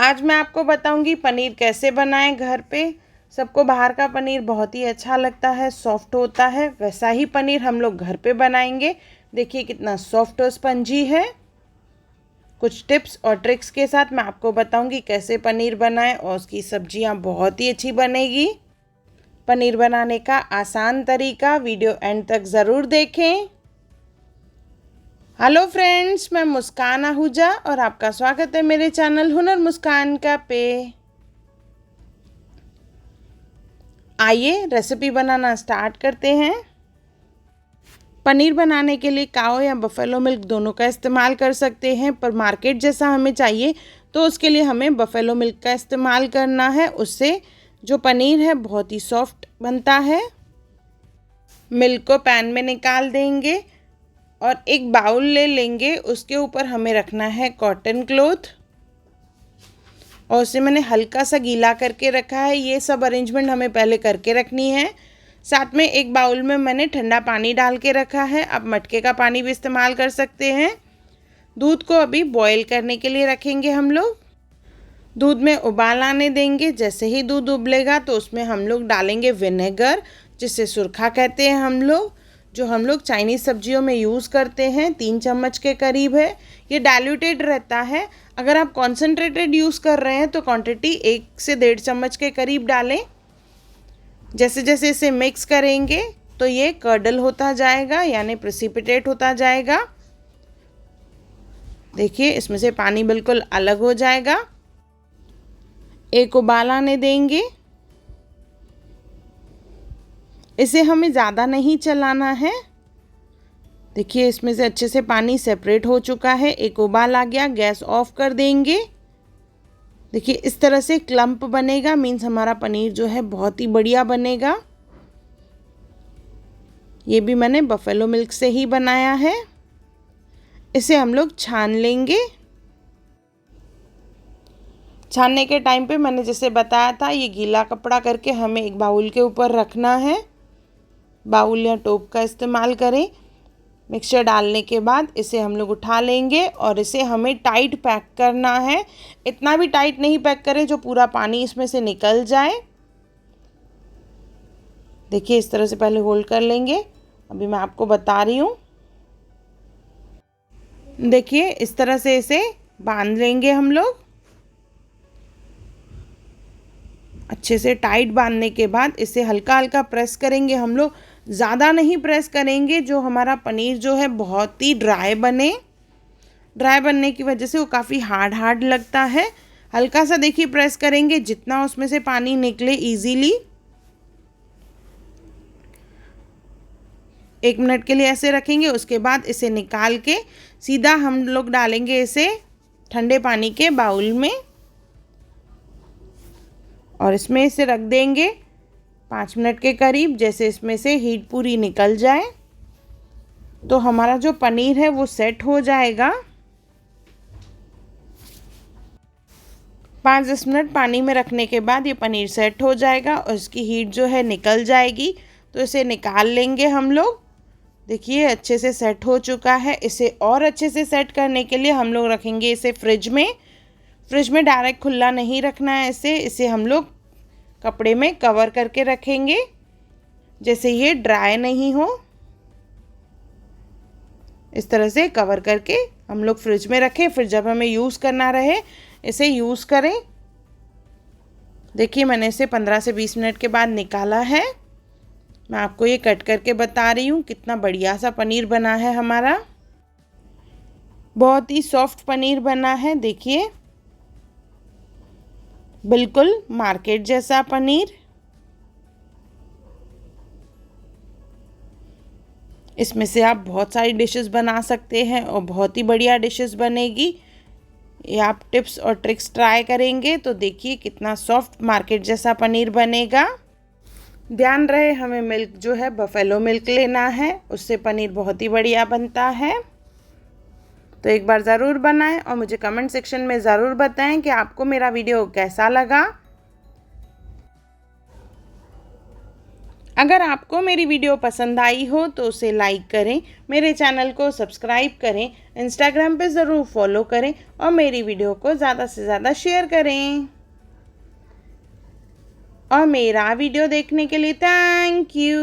आज मैं आपको बताऊंगी पनीर कैसे बनाएं घर पे। सबको बाहर का पनीर बहुत ही अच्छा लगता है, सॉफ्ट होता है। वैसा ही पनीर हम लोग घर पे बनाएंगे। देखिए कितना सॉफ्ट और स्पंजी है। कुछ टिप्स और ट्रिक्स के साथ मैं आपको बताऊंगी कैसे पनीर बनाएं और उसकी सब्जियां बहुत ही अच्छी बनेगी। पनीर बनाने का आसान तरीका वीडियो एंड तक ज़रूर देखें। हेलो फ्रेंड्स, मैं मुस्कान आहूजा और आपका स्वागत है मेरे चैनल हुनर मुस्कान का पे। आइए रेसिपी बनाना स्टार्ट करते हैं। पनीर बनाने के लिए काओ या बफेलो मिल्क दोनों का इस्तेमाल कर सकते हैं, पर मार्केट जैसा हमें चाहिए तो उसके लिए हमें बफेलो मिल्क का इस्तेमाल करना है। उससे जो पनीर है बहुत ही सॉफ्ट बनता है। मिल्क को पैन में निकाल देंगे और एक बाउल ले लेंगे। उसके ऊपर हमें रखना है कॉटन क्लॉथ और उसे मैंने हल्का सा गीला करके रखा है। ये सब अरेंजमेंट हमें पहले करके रखनी है। साथ में एक बाउल में मैंने ठंडा पानी डाल के रखा है। आप मटके का पानी भी इस्तेमाल कर सकते हैं। दूध को अभी बॉईल करने के लिए रखेंगे हम लोग। दूध में उबाल आने देंगे। जैसे ही दूध उबलेगा तो उसमें हम लोग डालेंगे विनेगर, जिसे सुरखा कहते हैं हम लोग, जो हम लोग चाइनीज़ सब्जियों में यूज़ करते हैं। 3 चम्मच के करीब है। ये डाइल्यूटेड रहता है। अगर आप कॉन्सेंट्रेटेड यूज़ कर रहे हैं तो क्वांटिटी 1 से 1.5 चम्मच के करीब डालें। जैसे जैसे इसे मिक्स करेंगे तो ये कर्डल होता जाएगा, यानी प्रेसिपिटेट होता जाएगा। देखिए इसमें से पानी बिल्कुल अलग हो जाएगा। एक उबाल आने देंगे। इसे हमें ज़्यादा नहीं चलाना है। देखिए इसमें से अच्छे से पानी सेपरेट हो चुका है। एक उबाल आ गया, गैस ऑफ कर देंगे। देखिए इस तरह से क्लम्प बनेगा, मीन्स हमारा पनीर जो है बहुत ही बढ़िया बनेगा। ये भी मैंने बफेलो मिल्क से ही बनाया है। इसे हम लोग छान लेंगे। छानने के टाइम पे मैंने जैसे बताया था, ये गीला कपड़ा करके हमें एक बाउल के ऊपर रखना है। बाउल या टोप का इस्तेमाल करें। मिक्सचर डालने के बाद इसे हम लोग उठा लेंगे और इसे हमें टाइट पैक करना है। इतना भी टाइट नहीं पैक करें जो पूरा पानी इसमें से निकल जाए। देखिए इस तरह से पहले होल्ड कर लेंगे। अभी मैं आपको बता रही हूँ। देखिए इस तरह से इसे बांध लेंगे हम लोग। अच्छे से टाइट बांधने के बाद इसे हल्का हल्का प्रेस करेंगे हम लोग। ज़्यादा नहीं प्रेस करेंगे जो हमारा पनीर जो है बहुत ही ड्राई बने। ड्राई बनने की वजह से वो काफ़ी हार्ड हार्ड लगता है। हल्का सा देखिए प्रेस करेंगे जितना उसमें से पानी निकले इजीली। 1 मिनट के लिए ऐसे रखेंगे। उसके बाद इसे निकाल के सीधा हम लोग डालेंगे इसे ठंडे पानी के बाउल में और इसमें इसे रख देंगे 5 मिनट के करीब। जैसे इसमें से हीट पूरी निकल जाए तो हमारा जो पनीर है वो सेट हो जाएगा। 5-10 मिनट पानी में रखने के बाद ये पनीर सेट हो जाएगा और इसकी हीट जो है निकल जाएगी। तो इसे निकाल लेंगे हम लोग। देखिए अच्छे से सेट हो चुका है। इसे और अच्छे से सेट करने के लिए हम लोग रखेंगे इसे फ्रिज में। फ्रिज में डायरेक्ट खुला नहीं रखना है इसे हम लोग कपड़े में कवर करके रखेंगे, जैसे ये ड्राई नहीं हो। इस तरह से कवर करके हम लोग फ्रिज में रखें। फिर जब हमें यूज़ करना रहे इसे यूज़ करें। देखिए मैंने इसे 15 से 20 मिनट के बाद निकाला है। मैं आपको ये कट करके बता रही हूँ कितना बढ़िया सा पनीर बना है हमारा। बहुत ही सॉफ्ट पनीर बना है। देखिए बिल्कुल मार्केट जैसा पनीर। इसमें से आप बहुत सारी डिशेस बना सकते हैं और बहुत ही बढ़िया डिशेस बनेगी। ये आप टिप्स और ट्रिक्स ट्राई करेंगे तो देखिए कितना सॉफ्ट मार्केट जैसा पनीर बनेगा। ध्यान रहे हमें मिल्क जो है बफेलो मिल्क लेना है, उससे पनीर बहुत ही बढ़िया बनता है। तो एक बार ज़रूर बनाएं और मुझे कमेंट सेक्शन में ज़रूर बताएं कि आपको मेरा वीडियो कैसा लगा। अगर आपको मेरी वीडियो पसंद आई हो तो उसे लाइक करें, मेरे चैनल को सब्सक्राइब करें। इंस्टाग्राम पे ज़रूर फॉलो करें और मेरी वीडियो को ज़्यादा से ज़्यादा शेयर करें। और मेरा वीडियो देखने के लिए थैंक यू।